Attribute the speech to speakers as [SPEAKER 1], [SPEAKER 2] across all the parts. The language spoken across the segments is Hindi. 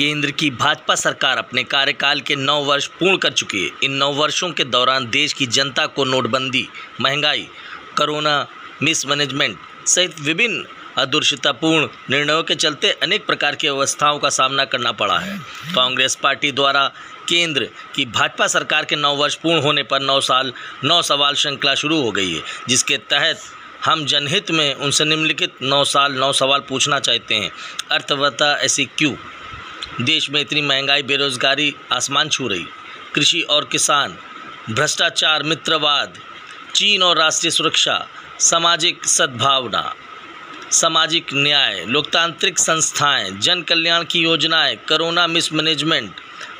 [SPEAKER 1] केंद्र की भाजपा सरकार अपने कार्यकाल के 9 वर्ष पूर्ण कर चुकी है। इन 9 वर्षों के दौरान देश की जनता को नोटबंदी, महंगाई, कोरोना, मिसमैनेजमेंट सहित विभिन्न अदूरदर्शितापूर्ण निर्णयों के चलते अनेक प्रकार की अवस्थाओं का सामना करना पड़ा है। कांग्रेस पार्टी द्वारा केंद्र की भाजपा सरकार के 9 वर्ष पूर्ण होने पर 9 सवाल श्रृंखला शुरू हो गई है, जिसके तहत हम जनहित में उनसे निम्नलिखित 9 सवाल पूछना चाहते हैं। अर्थव्यवस्था ऐसी क्यों? देश में इतनी महंगाई, बेरोजगारी आसमान छू रही, कृषि और किसान, भ्रष्टाचार, मित्रवाद, चीन और राष्ट्रीय सुरक्षा, सामाजिक सद्भावना, सामाजिक न्याय, लोकतांत्रिक संस्थाएं, जन कल्याण की योजनाएं, कोरोना मिसमैनेजमेंट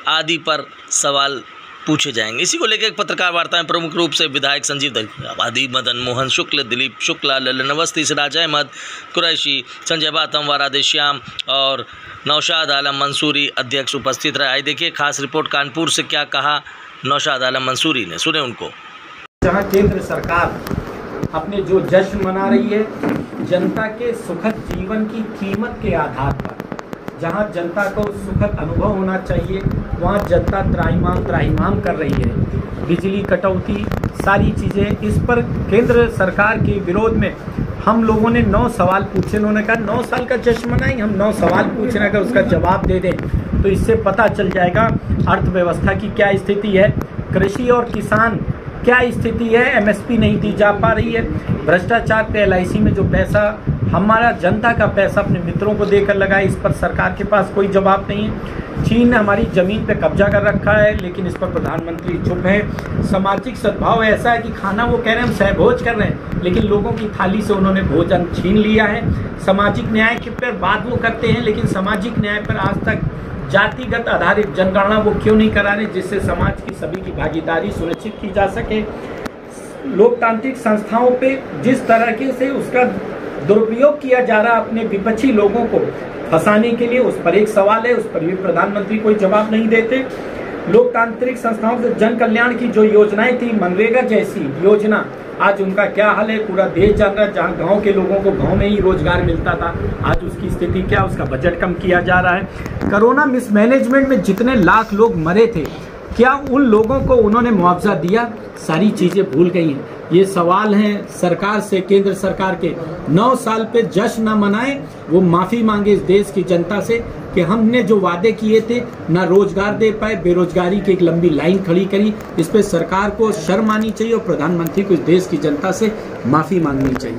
[SPEAKER 1] आदि पर सवाल पूछे जाएंगे। इसी को लेकर एक पत्रकार वार्ता में प्रमुख रूप से विधायक संजीव दरियावादी, मदन मोहन शुक्ल, दिलीप शुक्ला, ललन अवस्थी, सिराज अहमद कुरैशी, संजय बातम, राधेश्याम और नौशाद आलम मंसूरी अध्यक्ष उपस्थित रहे। आइए देखिए खास रिपोर्ट कानपुर से क्या कहा नौशाद आलम मंसूरी ने, सुने उनको।
[SPEAKER 2] जहां केंद्र सरकार अपने जो जश्न मना रही है जनता के सुखद जीवन की कीमत के आधार पर, जहां जनता को सुखद अनुभव होना चाहिए वहां जनता त्राहिमाम कर रही है। बिजली कटौती, सारी चीज़ें, इस पर केंद्र सरकार के विरोध में हम लोगों ने 9 सवाल पूछे। उन्होंने कहा 9 साल का जश्न मनाएं, हम 9 सवाल पूछ रहे हैं, अगर उसका जवाब दे दें तो इससे पता चल जाएगा अर्थव्यवस्था की क्या स्थिति है, कृषि और किसान क्या स्थिति है, एमएसपी नहीं दी जा पा रही है, भ्रष्टाचार पे LIC में जो पैसा हमारा जनता का पैसा अपने मित्रों को देकर लगा है, इस पर सरकार के पास कोई जवाब नहीं है। चीन ने हमारी ज़मीन पे कब्जा कर रखा है, लेकिन इस पर प्रधानमंत्री चुप है। सामाजिक सद्भाव ऐसा है कि खाना वो कह रहे हैं हम सहभोज कर रहे हैं, लेकिन लोगों की थाली से उन्होंने भोजन छीन लिया है। सामाजिक न्याय के पर बात वो करते हैं, लेकिन सामाजिक न्याय पर आज तक जातिगत आधारित जनगणना वो क्यों नहीं करा रहे, जिससे समाज की सभी की भागीदारी सुनिश्चित की जा सके। लोकतांत्रिक संस्थाओं पे जिस तरह से उसका दुरुपयोग किया जा रहा अपने विपक्षी लोगों को फंसाने के लिए, उस पर एक सवाल है, उस पर भी प्रधानमंत्री कोई जवाब नहीं देते। लोकतांत्रिक संस्थाओं से जन कल्याण की जो योजनाएं थी, मनरेगा जैसी योजना, आज उनका क्या हाल है पूरा देश जान रहा है। जहाँ गांव के लोगों को गांव में ही रोजगार मिलता था, आज उसकी स्थिति क्या, उसका बजट कम किया जा रहा है। कोरोना मिसमैनेजमेंट में जितने लाख लोग मरे थे, क्या उन लोगों को उन्होंने मुआवजा दिया? सारी चीजें भूल गई हैं। ये सवाल हैं सरकार से, केंद्र सरकार के। 9 साल पे जश्न न मनाए, वो माफी मांगे इस देश की जनता से कि हमने जो वादे किए थे ना रोजगार दे पाए, बेरोजगारी की एक लंबी लाइन खड़ी करी। इस पे सरकार को शर्म आनी चाहिए और प्रधानमंत्री को इस देश की जनता से माफी मांगनी चाहिए।